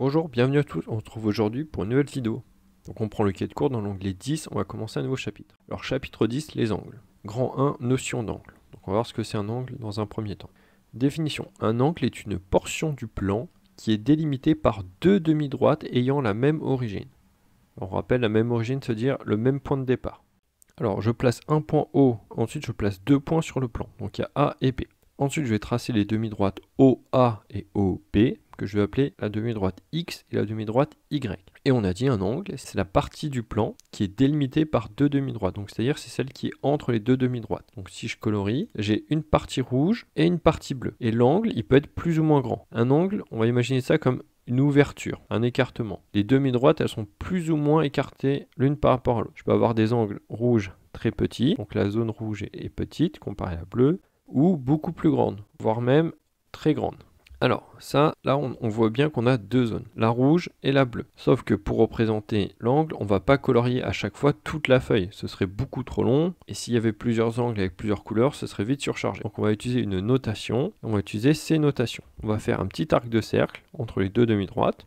Bonjour, bienvenue à tous, on se retrouve aujourd'hui pour une nouvelle vidéo. Donc on prend le quai de cours dans l'onglet 10, on va commencer un nouveau chapitre. Alors chapitre 10, les angles. Grand 1, notion d'angle. Donc on va voir ce que c'est un angle dans un premier temps. Définition, un angle est une portion du plan qui est délimitée par deux demi-droites ayant la même origine. On rappelle la même origine, se dire le même point de départ. Alors je place un point O, ensuite je place deux points sur le plan, donc il y a A et B. Ensuite je vais tracer les demi-droites OA et OB, que je vais appeler la demi-droite X et la demi-droite Y. Et on a dit un angle, c'est la partie du plan qui est délimitée par deux demi-droites. Donc c'est-à-dire c'est celle qui est entre les deux demi-droites. Donc si je colorie, j'ai une partie rouge et une partie bleue. Et l'angle, il peut être plus ou moins grand. Un angle, on va imaginer ça comme une ouverture, un écartement. Les demi-droites, elles sont plus ou moins écartées l'une par rapport à l'autre. Je peux avoir des angles rouges très petits, donc la zone rouge est petite comparée à la bleue, ou beaucoup plus grande, voire même très grande. Alors ça, là on voit bien qu'on a deux zones, la rouge et la bleue. Sauf que pour représenter l'angle, on ne va pas colorier à chaque fois toute la feuille. Ce serait beaucoup trop long. Et s'il y avait plusieurs angles avec plusieurs couleurs, ce serait vite surchargé. Donc on va utiliser une notation. On va utiliser ces notations. On va faire un petit arc de cercle entre les deux demi-droites.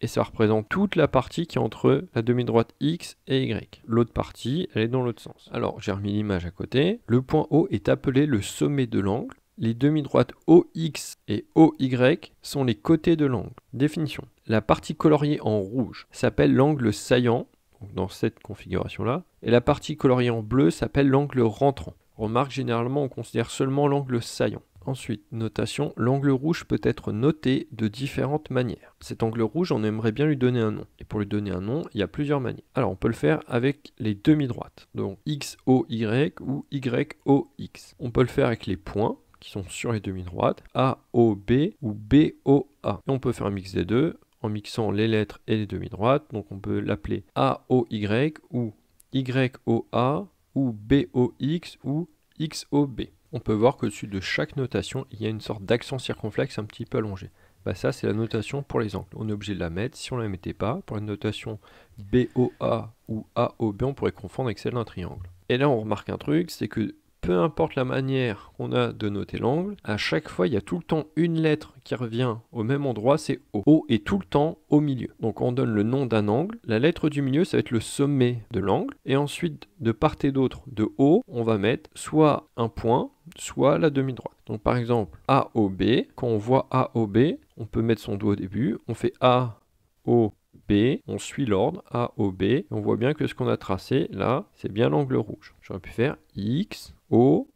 Et ça représente toute la partie qui est entre la demi-droite X et Y. L'autre partie, elle est dans l'autre sens. Alors j'ai remis l'image à côté. Le point O est appelé le sommet de l'angle. Les demi-droites OX et OY sont les côtés de l'angle. Définition. La partie coloriée en rouge s'appelle l'angle saillant, donc dans cette configuration-là, et la partie coloriée en bleu s'appelle l'angle rentrant. Remarque, généralement, on considère seulement l'angle saillant. Ensuite, notation, l'angle rouge peut être noté de différentes manières. Cet angle rouge, on aimerait bien lui donner un nom. Et pour lui donner un nom, il y a plusieurs manières. Alors, on peut le faire avec les demi-droites, donc XOY ou YOX. On peut le faire avec les points, qui sont sur les demi-droites, AOB ou BOA. Et on peut faire un mix des deux, en mixant les lettres et les demi-droites. Donc on peut l'appeler AOY ou YOA ou BOX ou XOB. On peut voir qu'au-dessus de chaque notation, il y a une sorte d'accent circonflexe un petit peu allongé. Bah ça, c'est la notation pour les angles. On est obligé de la mettre. Si on ne la mettait pas, pour la notation BOA ou AOB, on pourrait confondre avec celle d'un triangle. Et là, on remarque un truc, c'est que peu importe la manière qu'on a de noter l'angle, à chaque fois, il y a tout le temps une lettre qui revient au même endroit, c'est O. O est tout le temps au milieu. Donc on donne le nom d'un angle. La lettre du milieu, ça va être le sommet de l'angle. Et ensuite, de part et d'autre de O, on va mettre soit un point, soit la demi-droite. Donc par exemple, AOB, quand on voit AOB, on peut mettre son doigt au début, on fait A, O, B, on suit l'ordre, A, O, B, et on voit bien que ce qu'on a tracé là, c'est bien l'angle rouge. J'aurais pu faire X, O,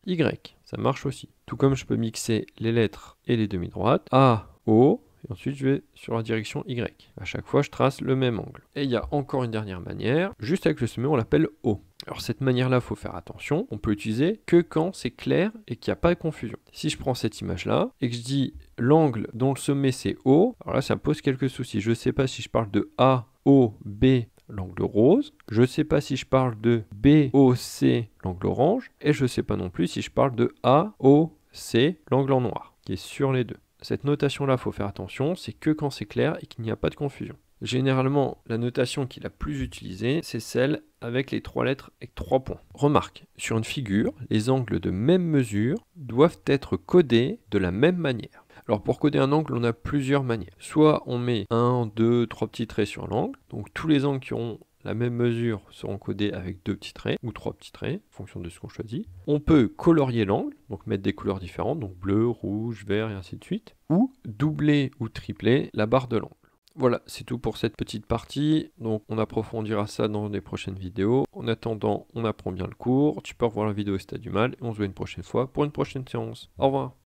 Y, ça marche aussi. Tout comme je peux mixer les lettres et les demi-droites, A, O, et ensuite je vais sur la direction Y. À chaque fois, je trace le même angle. Et il y a encore une dernière manière, juste avec le sommet, on l'appelle O. Alors cette manière-là, il faut faire attention, on peut l'utiliser que quand c'est clair et qu'il n'y a pas de confusion. Si je prends cette image-là et que je dis l'angle dont le sommet c'est O, alors là ça pose quelques soucis. Je ne sais pas si je parle de A, O, B, l'angle rose, je ne sais pas si je parle de B, O, C, l'angle orange, et je ne sais pas non plus si je parle de A, O, C, l'angle en noir, qui est sur les deux. Cette notation-là, il faut faire attention, c'est que quand c'est clair et qu'il n'y a pas de confusion. Généralement, la notation qui est la plus utilisée, c'est celle avec les trois lettres et 3 points. Remarque, sur une figure, les angles de même mesure doivent être codés de la même manière. Alors pour coder un angle, on a plusieurs manières. Soit on met 1, 2, 3 petits traits sur l'angle, donc tous les angles qui ont la même mesure seront codés avec 2 petits traits ou 3 petits traits, en fonction de ce qu'on choisit. On peut colorier l'angle, donc mettre des couleurs différentes, donc bleu, rouge, vert et ainsi de suite, ou doubler ou tripler la barre de l'angle. Voilà, c'est tout pour cette petite partie, donc on approfondira ça dans des prochaines vidéos. En attendant, on apprend bien le cours, tu peux revoir la vidéo si tu as du mal, et on se voit une prochaine fois pour une prochaine séance. Au revoir.